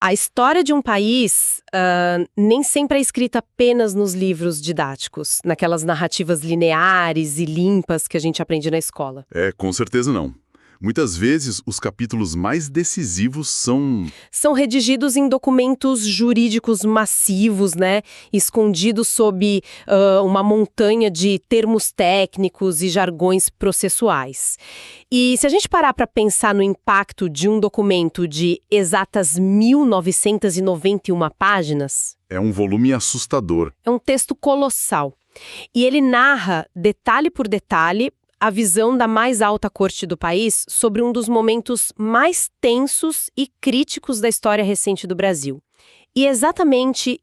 A história de um país nem sempre é escrita apenas nos livros didáticos, naquelas narrativas lineares e limpas que a gente aprende na escola. Com certeza não. Muitas vezes, os capítulos mais decisivos São redigidos em documentos jurídicos massivos, né? Escondidos sob uma montanha de termos técnicos e jargões processuais. E se a gente parar para pensar no impacto de um documento de exatas 1991 páginas... É um volume assustador. É um texto colossal. E ele narra, detalhe por detalhe, a visão da mais alta corte do país sobre um dos momentos mais tensos e críticos da história recente do Brasil. E é exatamente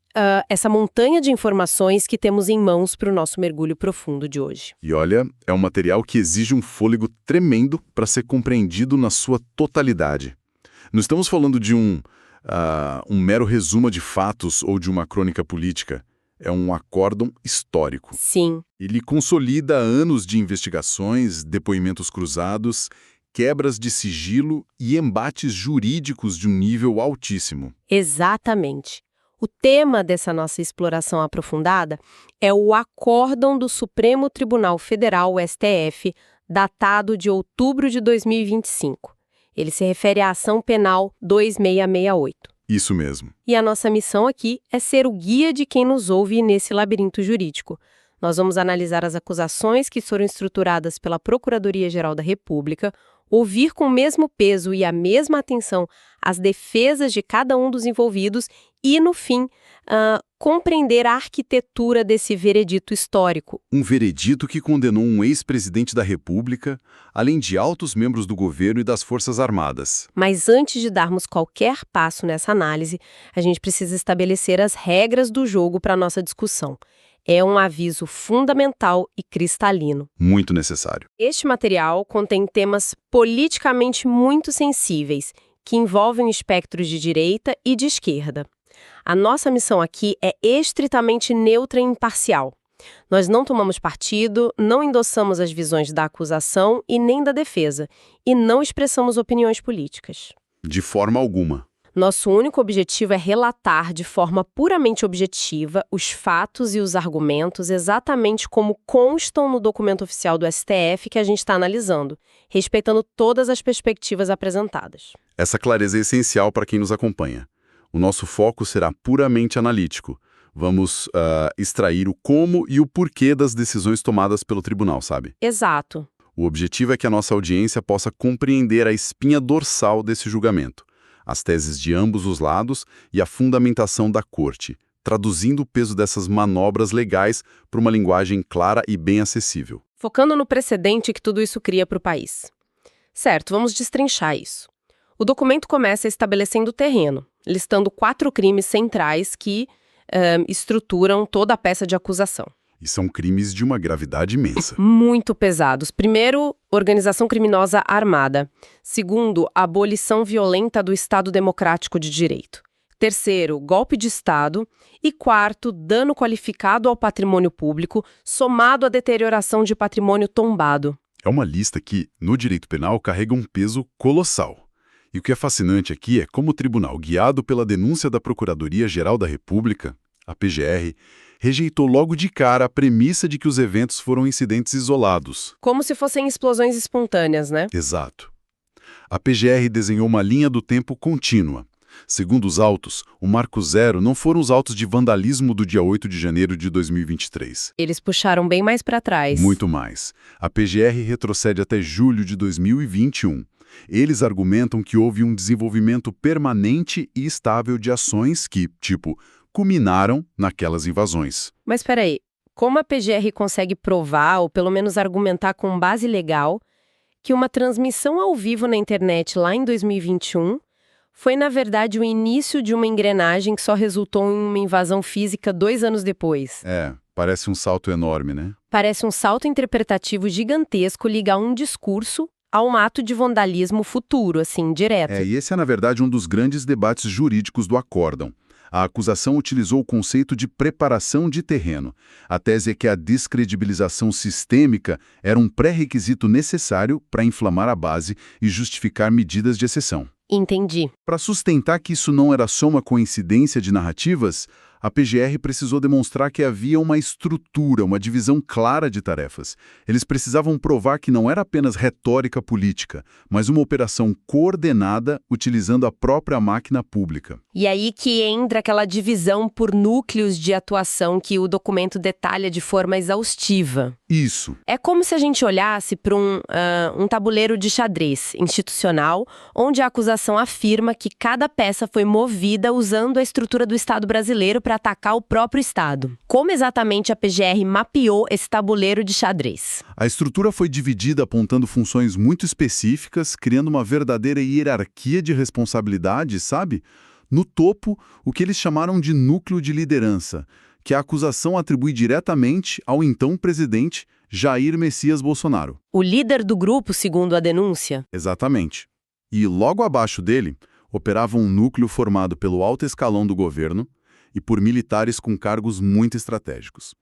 essa montanha de informações que temos em mãos para o nosso mergulho profundo de hoje. E olha, é um material que exige um fôlego tremendo para ser compreendido na sua totalidade. Não estamos falando de um mero resumo de fatos ou de uma crônica política. É um acórdão histórico. Sim. Ele consolida anos de investigações, depoimentos cruzados, quebras de sigilo e embates jurídicos de um nível altíssimo. Exatamente. O tema dessa nossa exploração aprofundada é o Acórdão do Supremo Tribunal Federal, o STF, datado de outubro de 2025. Ele se refere à ação penal 2668. Isso mesmo. E a nossa missão aqui é ser o guia de quem nos ouve nesse labirinto jurídico. Nós vamos analisar as acusações que foram estruturadas pela Procuradoria-Geral da República, ouvir com o mesmo peso e a mesma atenção as defesas de cada um dos envolvidos e, no fim, compreender a arquitetura desse veredito histórico. Um veredito que condenou um ex-presidente da República, além de altos membros do governo e das Forças Armadas. Mas antes de darmos qualquer passo nessa análise, a gente precisa estabelecer as regras do jogo para a nossa discussão. É um aviso fundamental e cristalino. Muito necessário. Este material contém temas politicamente muito sensíveis, que envolvem espectros de direita e de esquerda. A nossa missão aqui é estritamente neutra e imparcial. Nós não tomamos partido, não endossamos as visões da acusação e nem da defesa, e não expressamos opiniões políticas. De forma alguma. Nosso único objetivo é relatar de forma puramente objetiva os fatos e os argumentos exatamente como constam no documento oficial do STF que a gente está analisando, respeitando todas as perspectivas apresentadas. Essa clareza é essencial para quem nos acompanha. O nosso foco será puramente analítico. Vamos extrair o como e o porquê das decisões tomadas pelo tribunal, sabe? Exato. O objetivo é que a nossa audiência possa compreender a espinha dorsal desse julgamento, as teses de ambos os lados e a fundamentação da corte, traduzindo o peso dessas manobras legais para uma linguagem clara e bem acessível. Focando no precedente que tudo isso cria para o país. Certo, vamos destrinchar isso. O documento começa estabelecendo o terreno, listando 4 crimes centrais que estruturam toda a peça de acusação. E são crimes de uma gravidade imensa. Muito pesados. Primeiro, organização criminosa armada. Segundo, abolição violenta do Estado Democrático de Direito. Terceiro, golpe de Estado. E quarto, dano qualificado ao patrimônio público, somado à deterioração de patrimônio tombado. É uma lista que, no direito penal, carrega um peso colossal. E o que é fascinante aqui é como o tribunal, guiado pela denúncia da Procuradoria-Geral da República, a PGR, rejeitou logo de cara a premissa de que os eventos foram incidentes isolados. Como se fossem explosões espontâneas, né? Exato. A PGR desenhou uma linha do tempo contínua. Segundo os autos, o marco zero não foram os autos de vandalismo do dia 8 de janeiro de 2023. Eles puxaram bem mais para trás. Muito mais. A PGR retrocede até julho de 2021. Eles argumentam que houve um desenvolvimento permanente e estável de ações que, culminaram naquelas invasões. Mas espera aí, como a PGR consegue provar, ou pelo menos argumentar com base legal, que uma transmissão ao vivo na internet lá em 2021 foi, na verdade, o início de uma engrenagem que só resultou em uma invasão física 2 anos depois? Parece um salto enorme, né? Parece um salto interpretativo gigantesco ligar um discurso a um ato de vandalismo futuro, assim, direto. E esse é, na verdade, um dos grandes debates jurídicos do acórdão. A acusação utilizou o conceito de preparação de terreno. A tese é que a descredibilização sistêmica era um pré-requisito necessário para inflamar a base e justificar medidas de exceção. Entendi. Para sustentar que isso não era só uma coincidência de narrativas, a PGR precisou demonstrar que havia uma estrutura, uma divisão clara de tarefas. Eles precisavam provar que não era apenas retórica política, mas uma operação coordenada utilizando a própria máquina pública. E aí que entra aquela divisão por núcleos de atuação que o documento detalha de forma exaustiva. Isso. É como se a gente olhasse para um tabuleiro de xadrez institucional, onde a acusação afirma que cada peça foi movida usando a estrutura do Estado brasileiro para atacar o próprio Estado. Como exatamente a PGR mapeou esse tabuleiro de xadrez? A estrutura foi dividida apontando funções muito específicas, criando uma verdadeira hierarquia de responsabilidade, sabe? No topo, o que eles chamaram de núcleo de liderança, que a acusação atribui diretamente ao então presidente Jair Messias Bolsonaro. O líder do grupo, segundo a denúncia? Exatamente. E logo abaixo dele, operava um núcleo formado pelo alto escalão do governo e por militares com cargos muito estratégicos.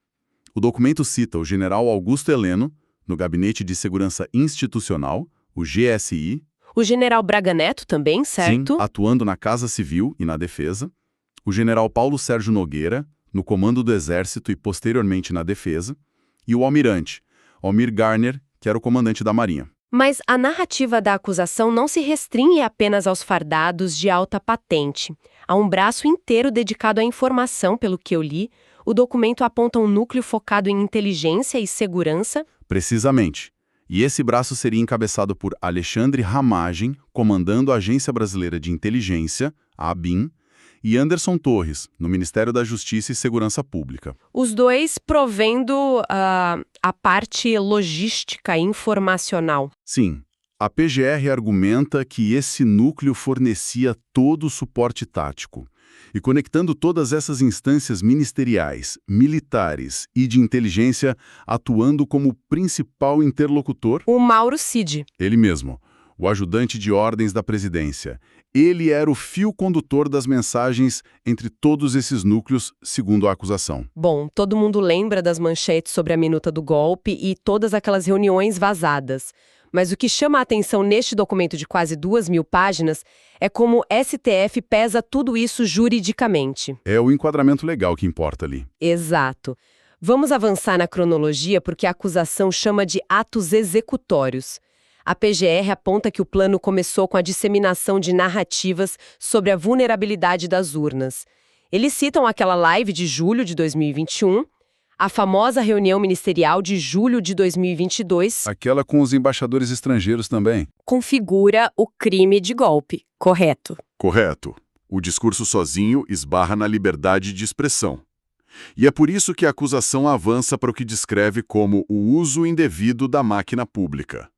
O documento cita o general Augusto Heleno, no Gabinete de Segurança Institucional, o GSI. O general Braga Neto também, certo? Sim, atuando na Casa Civil e na Defesa. O general Paulo Sérgio Nogueira, no Comando do Exército e posteriormente na Defesa. E o almirante, Almir Garner, que era o comandante da Marinha. Mas a narrativa da acusação não se restringe apenas aos fardados de alta patente. Há um braço inteiro dedicado à informação, pelo que eu li. O documento aponta um núcleo focado em inteligência e segurança. Precisamente. E esse braço seria encabeçado por Alexandre Ramagem, comandando a Agência Brasileira de Inteligência, a ABIN, e Anderson Torres, no Ministério da Justiça e Segurança Pública. Os dois provendo a parte logística e informacional. Sim. A PGR argumenta que esse núcleo fornecia todo o suporte tático. E conectando todas essas instâncias ministeriais, militares e de inteligência, atuando como principal interlocutor... O Mauro Cid. Ele mesmo, o ajudante de ordens da presidência. Ele era o fio condutor das mensagens entre todos esses núcleos, segundo a acusação. Bom, todo mundo lembra das manchetes sobre a minuta do golpe e todas aquelas reuniões vazadas. Mas o que chama a atenção neste documento de quase 2.000 páginas é como o STF pesa tudo isso juridicamente. É o enquadramento legal que importa ali. Exato. Vamos avançar na cronologia porque a acusação chama de atos executórios. A PGR aponta que o plano começou com a disseminação de narrativas sobre a vulnerabilidade das urnas. Eles citam aquela live de julho de 2021, a famosa reunião ministerial de julho de 2022. Aquela com os embaixadores estrangeiros também. Configura o crime de golpe, correto? Correto. O discurso sozinho esbarra na liberdade de expressão. E é por isso que a acusação avança para o que descreve como o uso indevido da máquina pública.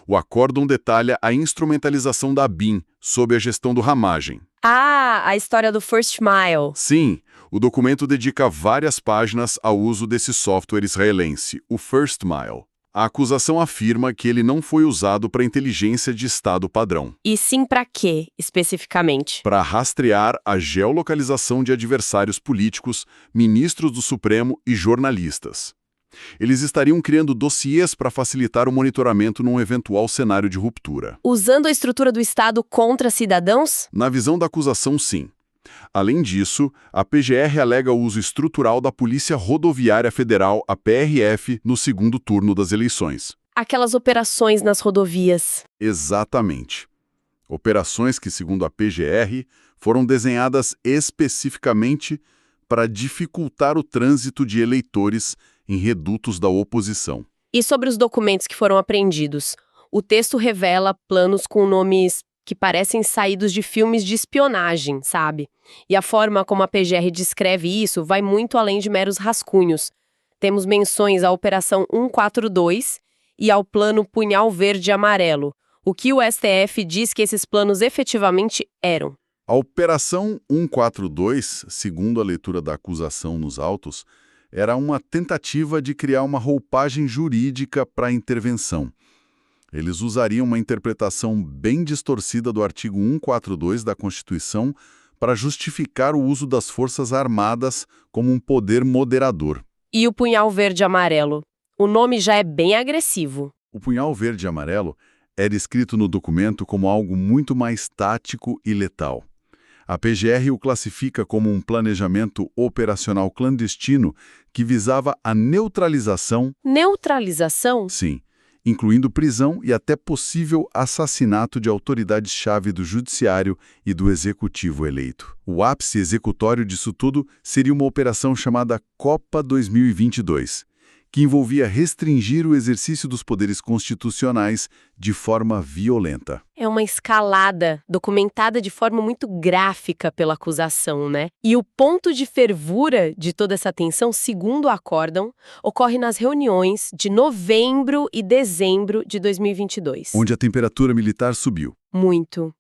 O acórdão detalha a instrumentalização da ABIN sob a gestão do Ramagem. Ah, a história do First Mile. Sim, o documento dedica várias páginas ao uso desse software israelense, o First Mile. A acusação afirma que ele não foi usado para inteligência de Estado padrão. E sim para quê, especificamente? Para rastrear a geolocalização de adversários políticos, ministros do Supremo e jornalistas. Eles estariam criando dossiês para facilitar o monitoramento num eventual cenário de ruptura. Usando a estrutura do Estado contra cidadãos? Na visão da acusação, sim. Além disso, a PGR alega o uso estrutural da Polícia Rodoviária Federal, a PRF, no segundo turno das eleições. Aquelas operações nas rodovias. Exatamente. Operações que, segundo a PGR, foram desenhadas especificamente para dificultar o trânsito de eleitores em redutos da oposição. E sobre os documentos que foram apreendidos? O texto revela planos com nomes que parecem saídos de filmes de espionagem, sabe? E a forma como a PGR descreve isso vai muito além de meros rascunhos. Temos menções à Operação 142 e ao Plano Punhal Verde e Amarelo. O que o STF diz que esses planos efetivamente eram? A Operação 142, segundo a leitura da acusação nos autos, era uma tentativa de criar uma roupagem jurídica para a intervenção. Eles usariam uma interpretação bem distorcida do artigo 142 da Constituição para justificar o uso das Forças Armadas como um poder moderador. E o Punhal Verde e Amarelo? O nome já é bem agressivo. O Punhal Verde e Amarelo é descrito no documento como algo muito mais tático e letal. A PGR o classifica como um planejamento operacional clandestino que visava a neutralização... Neutralização? Sim, incluindo prisão e até possível assassinato de autoridades-chave do judiciário e do executivo eleito. O ápice executório disso tudo seria uma operação chamada Copa 2022, que envolvia restringir o exercício dos poderes constitucionais de forma violenta. É uma escalada documentada de forma muito gráfica pela acusação, né? E o ponto de fervura de toda essa tensão, segundo o acórdão, ocorre nas reuniões de novembro e dezembro de 2022. Onde a temperatura militar subiu. Muito.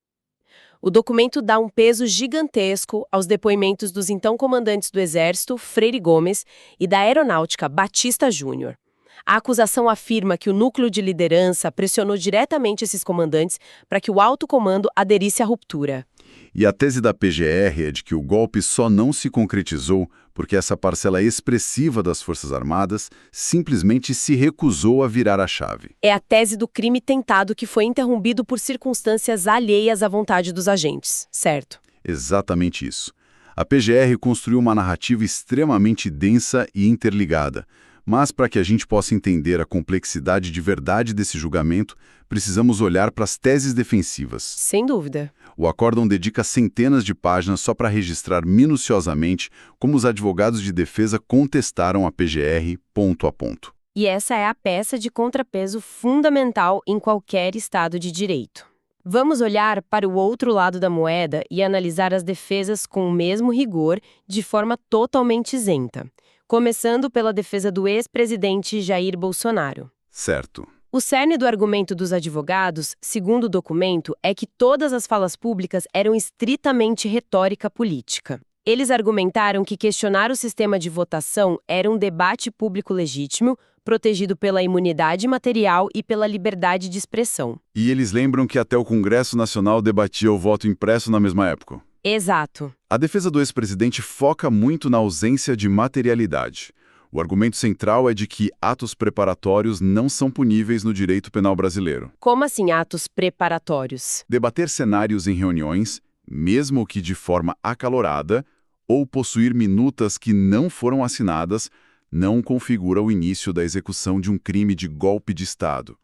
O documento dá um peso gigantesco aos depoimentos dos então comandantes do Exército, Freire Gomes, e da Aeronáutica, Batista Júnior. A acusação afirma que o núcleo de liderança pressionou diretamente esses comandantes para que o alto comando aderisse à ruptura. E a tese da PGR é de que o golpe só não se concretizou porque essa parcela expressiva das Forças Armadas simplesmente se recusou a virar a chave. É a tese do crime tentado que foi interrompido por circunstâncias alheias à vontade dos agentes, certo? Exatamente isso. A PGR construiu uma narrativa extremamente densa e interligada. Mas para que a gente possa entender a complexidade de verdade desse julgamento, precisamos olhar para as teses defensivas. Sem dúvida. O acórdão dedica centenas de páginas só para registrar minuciosamente como os advogados de defesa contestaram a PGR ponto a ponto. E essa é a peça de contrapeso fundamental em qualquer Estado de Direito. Vamos olhar para o outro lado da moeda e analisar as defesas com o mesmo rigor, de forma totalmente isenta. Começando pela defesa do ex-presidente Jair Bolsonaro. Certo. O cerne do argumento dos advogados, segundo o documento, é que todas as falas públicas eram estritamente retórica política. Eles argumentaram que questionar o sistema de votação era um debate público legítimo, protegido pela imunidade material e pela liberdade de expressão. E eles lembram que até o Congresso Nacional debatia o voto impresso na mesma época. Exato. A defesa do ex-presidente foca muito na ausência de materialidade. O argumento central é de que atos preparatórios não são puníveis no direito penal brasileiro. Como assim atos preparatórios? Debater cenários em reuniões, mesmo que de forma acalorada, ou possuir minutas que não foram assinadas, não configura o início da execução de um crime de golpe de Estado.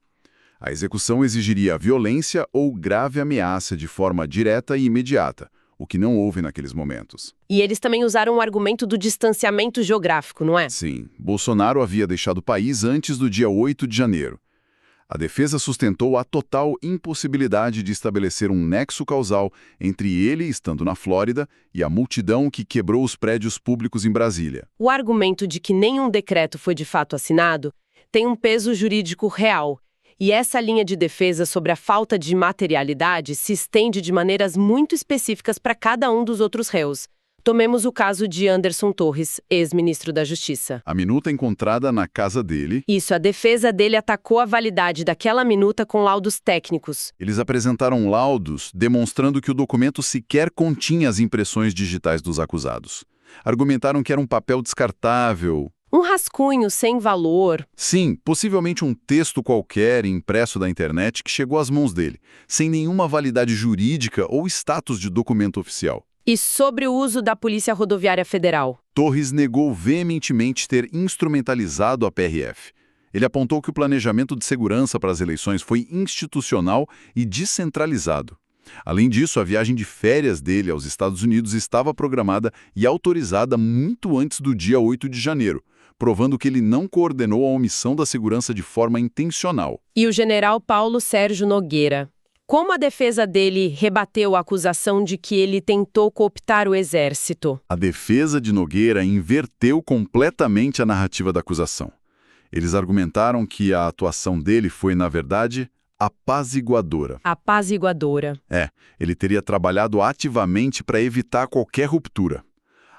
A execução exigiria violência ou grave ameaça de forma direta e imediata, o que não houve naqueles momentos. E eles também usaram o argumento do distanciamento geográfico, não é? Sim, Bolsonaro havia deixado o país antes do dia 8 de janeiro. A defesa sustentou a total impossibilidade de estabelecer um nexo causal entre ele, estando na Flórida, e a multidão que quebrou os prédios públicos em Brasília. O argumento de que nenhum decreto foi de fato assinado tem um peso jurídico real. E essa linha de defesa sobre a falta de materialidade se estende de maneiras muito específicas para cada um dos outros réus. Tomemos o caso de Anderson Torres, ex-ministro da Justiça. A minuta encontrada na casa dele... Isso, a defesa dele atacou a validade daquela minuta com laudos técnicos. Eles apresentaram laudos demonstrando que o documento sequer continha as impressões digitais dos acusados. Argumentaram que era um papel descartável... Um rascunho sem valor. Sim, possivelmente um texto qualquer impresso da internet que chegou às mãos dele, sem nenhuma validade jurídica ou status de documento oficial. E sobre o uso da Polícia Rodoviária Federal? Torres negou veementemente ter instrumentalizado a PRF. Ele apontou que o planejamento de segurança para as eleições foi institucional e descentralizado. Além disso, a viagem de férias dele aos Estados Unidos estava programada e autorizada muito antes do dia 8 de janeiro, provando que ele não coordenou a omissão da segurança de forma intencional. E o general Paulo Sérgio Nogueira? Como a defesa dele rebateu a acusação de que ele tentou cooptar o Exército? A defesa de Nogueira inverteu completamente a narrativa da acusação. Eles argumentaram que a atuação dele foi, na verdade, apaziguadora. Apaziguadora. Ele teria trabalhado ativamente para evitar qualquer ruptura.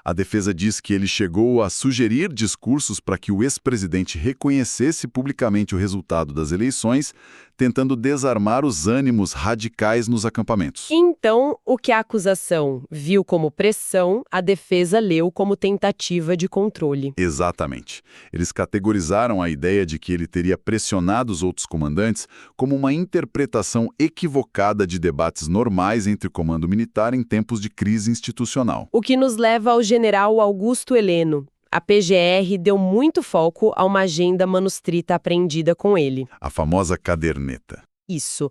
A defesa diz que ele chegou a sugerir discursos para que o ex-presidente reconhecesse publicamente o resultado das eleições, tentando desarmar os ânimos radicais nos acampamentos. Então, o que a acusação viu como pressão, a defesa leu como tentativa de controle. Exatamente. Eles categorizaram a ideia de que ele teria pressionado os outros comandantes como uma interpretação equivocada de debates normais entre o comando militar em tempos de crise institucional. O que nos leva ao general Augusto Heleno. A PGR deu muito foco a uma agenda manuscrita apreendida com ele. A famosa caderneta. Isso.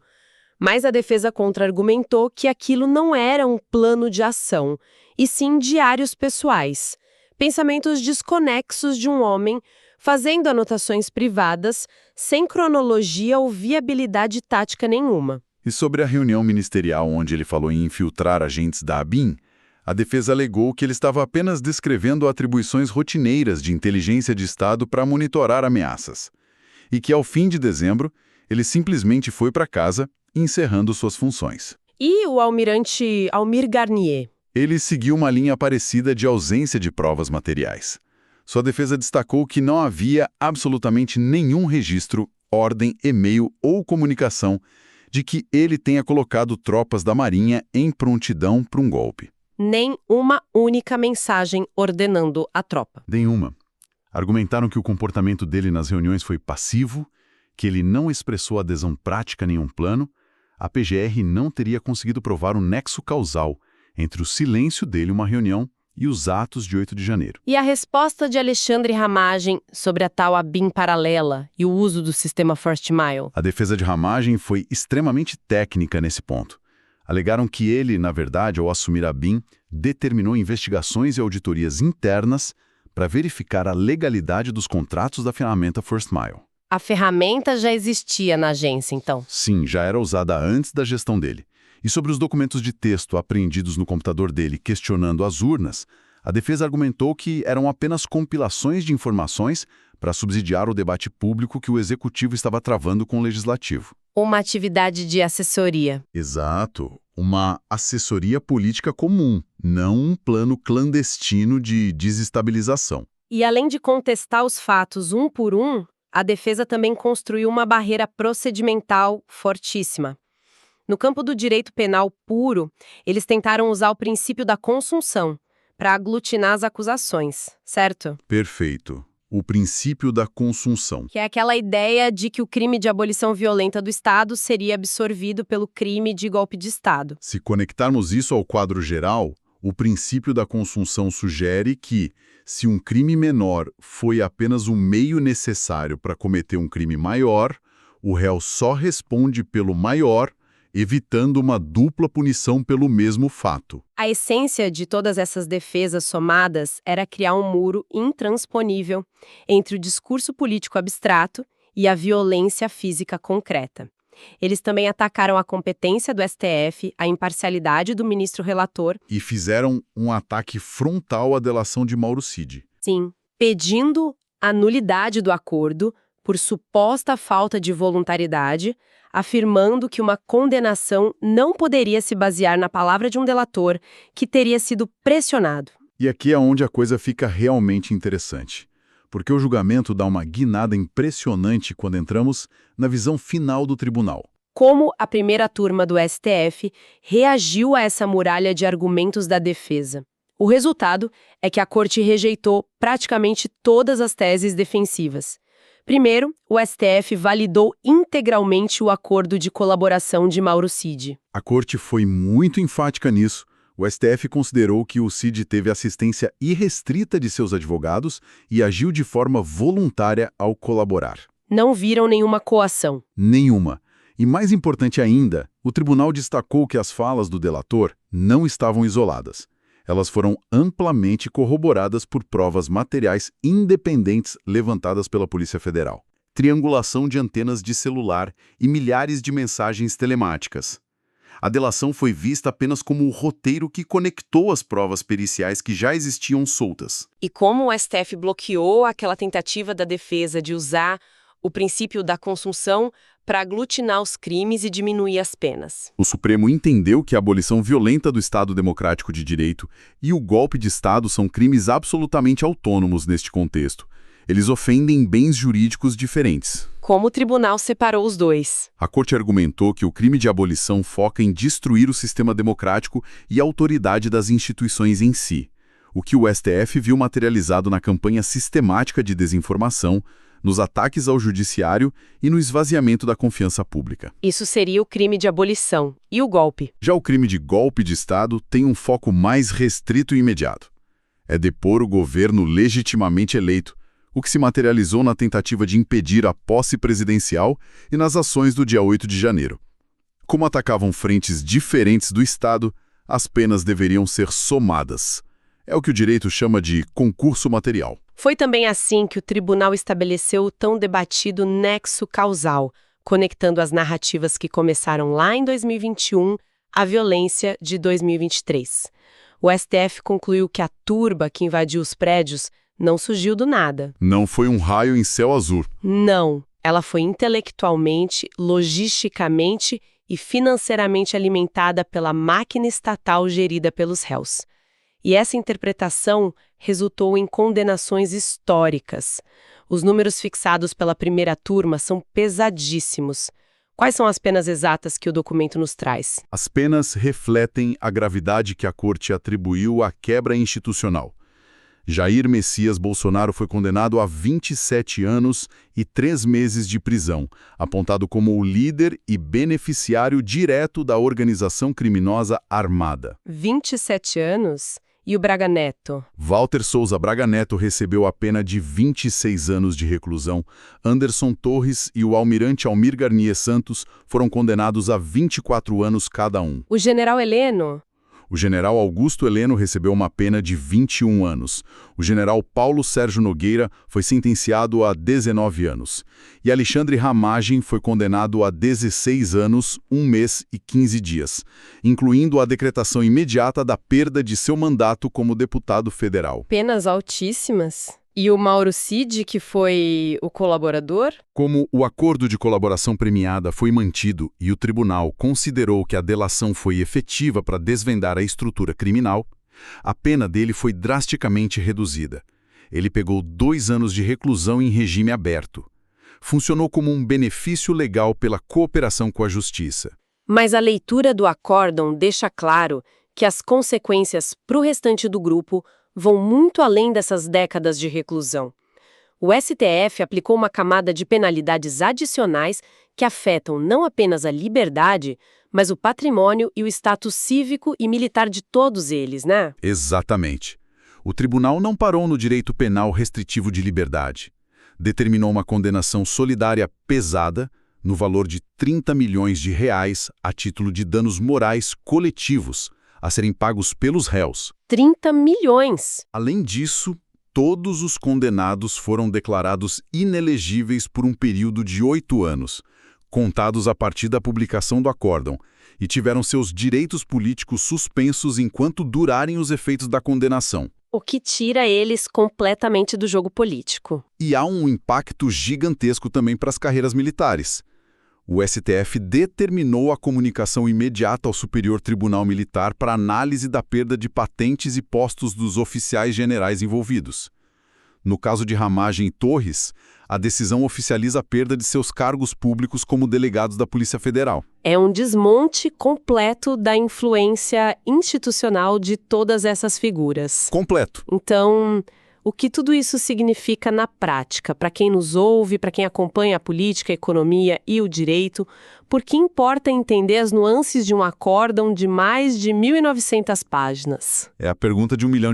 Mas a defesa contra-argumentou que aquilo não era um plano de ação, e sim diários pessoais. Pensamentos desconexos de um homem fazendo anotações privadas, sem cronologia ou viabilidade tática nenhuma. E sobre a reunião ministerial onde ele falou em infiltrar agentes da ABIN, a defesa alegou que ele estava apenas descrevendo atribuições rotineiras de inteligência de Estado para monitorar ameaças. E que, ao fim de dezembro, ele simplesmente foi para casa, encerrando suas funções. E o almirante Almir Garnier? Ele seguiu uma linha parecida de ausência de provas materiais. Sua defesa destacou que não havia absolutamente nenhum registro, ordem, e-mail ou comunicação de que ele tenha colocado tropas da Marinha em prontidão para um golpe. Nem uma única mensagem ordenando a tropa. Nenhuma. Argumentaram que o comportamento dele nas reuniões foi passivo, que ele não expressou adesão prática a nenhum plano. A PGR não teria conseguido provar um nexo causal entre o silêncio dele em uma reunião e os atos de 8 de janeiro. E a resposta de Alexandre Ramagem sobre a tal ABIN paralela e o uso do sistema First Mile? A defesa de Ramagem foi extremamente técnica nesse ponto. Alegaram que ele, na verdade, ao assumir a ABIN, determinou investigações e auditorias internas para verificar a legalidade dos contratos da ferramenta First Mile. A ferramenta já existia na agência, então? Sim, já era usada antes da gestão dele. E sobre os documentos de texto apreendidos no computador dele questionando as urnas, a defesa argumentou que eram apenas compilações de informações para subsidiar o debate público que o executivo estava travando com o legislativo. Uma atividade de assessoria. Exato. Uma assessoria política comum, não um plano clandestino de desestabilização. E além de contestar os fatos um por um, a defesa também construiu uma barreira procedimental fortíssima. No campo do direito penal puro, eles tentaram usar o princípio da consunção para aglutinar as acusações, certo? Perfeito. O princípio da consunção. Que é aquela ideia de que o crime de abolição violenta do Estado seria absorvido pelo crime de golpe de Estado. Se conectarmos isso ao quadro geral, o princípio da consunção sugere que, se um crime menor foi apenas um meio necessário para cometer um crime maior, o réu só responde pelo maior, evitando uma dupla punição pelo mesmo fato. A essência de todas essas defesas somadas era criar um muro intransponível entre o discurso político abstrato e a violência física concreta. Eles também atacaram a competência do STF, a imparcialidade do ministro relator. E fizeram um ataque frontal à delação de Mauro Cid. Sim, pedindo a nulidade do acordo por suposta falta de voluntariedade, afirmando que uma condenação não poderia se basear na palavra de um delator que teria sido pressionado. E aqui é onde a coisa fica realmente interessante, porque o julgamento dá uma guinada impressionante quando entramos na visão final do tribunal. Como a primeira turma do STF reagiu a essa muralha de argumentos da defesa? O resultado é que a corte rejeitou praticamente todas as teses defensivas. Primeiro, o STF validou integralmente o acordo de colaboração de Mauro Cid. A corte foi muito enfática nisso. O STF considerou que o Cid teve assistência irrestrita de seus advogados e agiu de forma voluntária ao colaborar. Não viram nenhuma coação. Nenhuma. E mais importante ainda, o tribunal destacou que as falas do delator não estavam isoladas. Elas foram amplamente corroboradas por provas materiais independentes levantadas pela Polícia Federal. Triangulação de antenas de celular e milhares de mensagens telemáticas. A delação foi vista apenas como o roteiro que conectou as provas periciais que já existiam soltas. E como o STF bloqueou aquela tentativa da defesa de usar o princípio da consunção para aglutinar os crimes e diminuir as penas. O Supremo entendeu que a abolição violenta do Estado Democrático de Direito e o golpe de Estado são crimes absolutamente autônomos neste contexto. Eles ofendem bens jurídicos diferentes. Como o tribunal separou os dois? A Corte argumentou que o crime de abolição foca em destruir o sistema democrático e a autoridade das instituições em si, o que o STF viu materializado na campanha sistemática de desinformação, nos ataques ao judiciário e no esvaziamento da confiança pública. Isso seria o crime de abolição. E o golpe? Já o crime de golpe de Estado tem um foco mais restrito e imediato. É depor o governo legitimamente eleito, o que se materializou na tentativa de impedir a posse presidencial e nas ações do dia 8 de janeiro. Como atacavam frentes diferentes do Estado, as penas deveriam ser somadas. É o que o direito chama de concurso material. Foi também assim que o tribunal estabeleceu o tão debatido nexo causal, conectando as narrativas que começaram lá em 2021 à violência de 2023. O STF concluiu que a turba que invadiu os prédios não surgiu do nada. Não foi um raio em céu azul. Não, ela foi intelectualmente, logisticamente e financeiramente alimentada pela máquina estatal gerida pelos réus. E essa interpretação resultou em condenações históricas. Os números fixados pela primeira turma são pesadíssimos. Quais são as penas exatas que o documento nos traz? As penas refletem a gravidade que a Corte atribuiu à quebra institucional. Jair Messias Bolsonaro foi condenado a 27 anos e 3 meses de prisão, apontado como o líder e beneficiário direto da organização criminosa armada. 27 anos? E o Braga Neto? Walter Souza Braga Neto recebeu a pena de 26 anos de reclusão. Anderson Torres e o almirante Almir Garnier Santos foram condenados a 24 anos cada um. O general Heleno? O general Augusto Heleno recebeu uma pena de 21 anos. O general Paulo Sérgio Nogueira foi sentenciado a 19 anos. E Alexandre Ramagem foi condenado a 16 anos, 1 mês e 15 dias, incluindo a decretação imediata da perda de seu mandato como deputado federal. Penas altíssimas. E o Mauro Cid, que foi o colaborador? Como o acordo de colaboração premiada foi mantido e o tribunal considerou que a delação foi efetiva para desvendar a estrutura criminal, a pena dele foi drasticamente reduzida. Ele pegou 2 anos de reclusão em regime aberto. Funcionou como um benefício legal pela cooperação com a justiça. Mas a leitura do acórdão deixa claro que as consequências para o restante do grupo vão muito além dessas décadas de reclusão. O STF aplicou uma camada de penalidades adicionais que afetam não apenas a liberdade, mas o patrimônio e o status cívico e militar de todos eles, né? Exatamente. O tribunal não parou no direito penal restritivo de liberdade. Determinou uma condenação solidária pesada, no valor de 30 milhões de reais, a título de danos morais coletivos, a serem pagos pelos réus. 30 milhões! Além disso, todos os condenados foram declarados inelegíveis por um período de 8 anos, contados a partir da publicação do acórdão, e tiveram seus direitos políticos suspensos enquanto durarem os efeitos da condenação. O que tira eles completamente do jogo político. E há um impacto gigantesco também para as carreiras militares. O STF determinou a comunicação imediata ao Superior Tribunal Militar para análise da perda de patentes e postos dos oficiais generais envolvidos. No caso de Ramagem e Torres, a decisão oficializa a perda de seus cargos públicos como delegados da Polícia Federal. É um desmonte completo da influência institucional de todas essas figuras. Completo. Então, o que tudo isso significa na prática, para quem nos ouve, para quem acompanha a política, a economia e o direito, porque importa entender as nuances de um acórdão de mais de 1.900 páginas. É a pergunta de $1 milhão.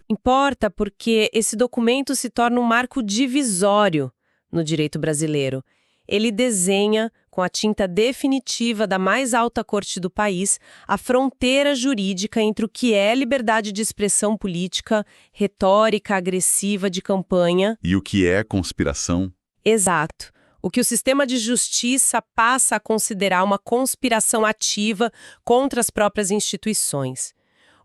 Importa porque esse documento se torna um marco divisório no direito brasileiro. Ele desenha, com a tinta definitiva da mais alta corte do país, a fronteira jurídica entre o que é liberdade de expressão política, retórica agressiva de campanha... E o que é conspiração? Exato. O que o sistema de justiça passa a considerar uma conspiração ativa contra as próprias instituições.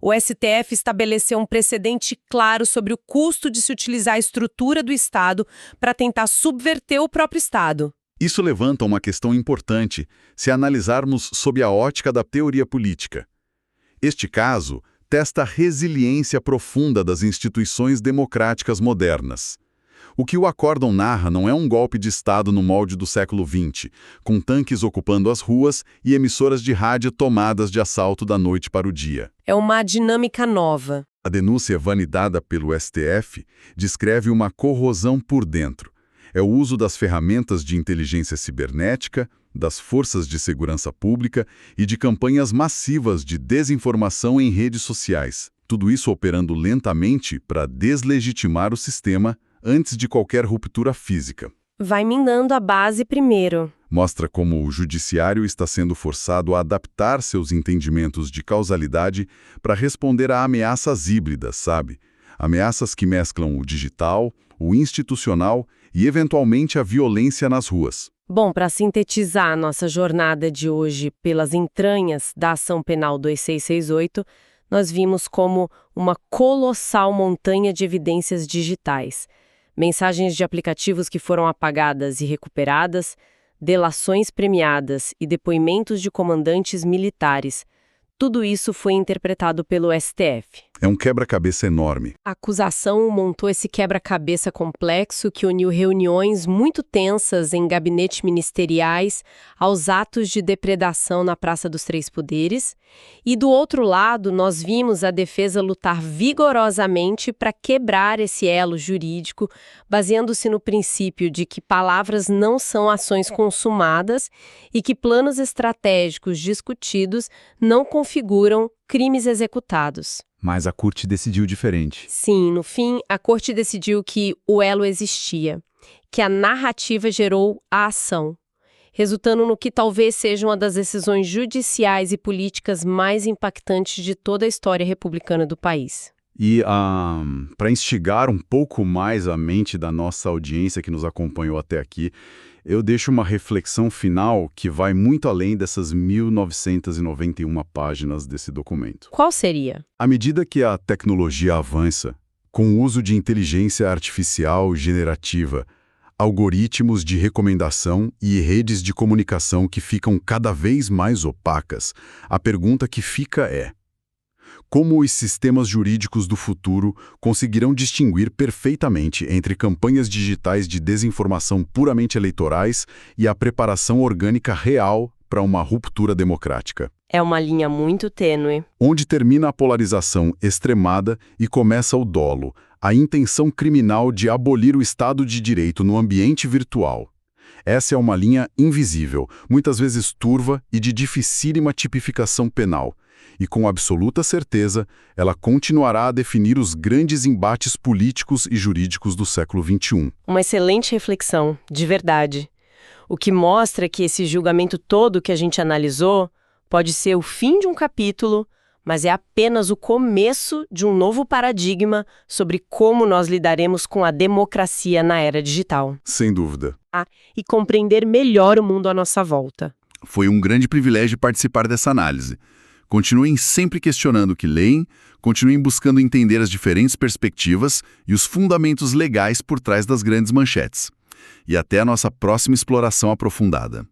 O STF estabeleceu um precedente claro sobre o custo de se utilizar a estrutura do Estado para tentar subverter o próprio Estado. Isso levanta uma questão importante se analisarmos sob a ótica da teoria política. Este caso testa a resiliência profunda das instituições democráticas modernas. O que o Acórdão narra não é um golpe de Estado no molde do século XX, com tanques ocupando as ruas e emissoras de rádio tomadas de assalto da noite para o dia. É uma dinâmica nova. A denúncia validada pelo STF descreve uma corrosão por dentro. É o uso das ferramentas de inteligência cibernética, das forças de segurança pública e de campanhas massivas de desinformação em redes sociais. Tudo isso operando lentamente para deslegitimar o sistema antes de qualquer ruptura física. Vai minando a base primeiro. Mostra como o judiciário está sendo forçado a adaptar seus entendimentos de causalidade para responder a ameaças híbridas, sabe? Ameaças que mesclam o digital, o institucional e, eventualmente, a violência nas ruas. Bom, para sintetizar a nossa jornada de hoje pelas entranhas da Ação Penal 2668, nós vimos como uma colossal montanha de evidências digitais. Mensagens de aplicativos que foram apagadas e recuperadas, delações premiadas e depoimentos de comandantes militares. Tudo isso foi interpretado pelo STF. É um quebra-cabeça enorme. A acusação montou esse quebra-cabeça complexo que uniu reuniões muito tensas em gabinetes ministeriais aos atos de depredação na Praça dos Três Poderes. E do outro lado, nós vimos a defesa lutar vigorosamente para quebrar esse elo jurídico, baseando-se no princípio de que palavras não são ações consumadas e que planos estratégicos discutidos não configuram crimes executados. Mas a Corte decidiu diferente. Sim, no fim, a Corte decidiu que o elo existia, que a narrativa gerou a ação, resultando no que talvez seja uma das decisões judiciais e políticas mais impactantes de toda a história republicana do país. E para instigar um pouco mais a mente da nossa audiência que nos acompanhou até aqui, eu deixo uma reflexão final que vai muito além dessas 1991 páginas desse documento. Qual seria? À medida que a tecnologia avança, com o uso de inteligência artificial generativa, algoritmos de recomendação e redes de comunicação que ficam cada vez mais opacas, a pergunta que fica é: como os sistemas jurídicos do futuro conseguirão distinguir perfeitamente entre campanhas digitais de desinformação puramente eleitorais e a preparação orgânica real para uma ruptura democrática? É uma linha muito tênue. Onde termina a polarização extremada e começa o dolo, a intenção criminal de abolir o Estado de Direito no ambiente virtual. Essa é uma linha invisível, muitas vezes turva e de dificílima tipificação penal. E com absoluta certeza, ela continuará a definir os grandes embates políticos e jurídicos do século XXI. Uma excelente reflexão, de verdade. O que mostra que esse julgamento todo que a gente analisou pode ser o fim de um capítulo, mas é apenas o começo de um novo paradigma sobre como nós lidaremos com a democracia na era digital. Sem dúvida. E compreender melhor o mundo à nossa volta. Foi um grande privilégio participar dessa análise. Continuem sempre questionando o que leem, continuem buscando entender as diferentes perspectivas e os fundamentos legais por trás das grandes manchetes. E até a nossa próxima exploração aprofundada.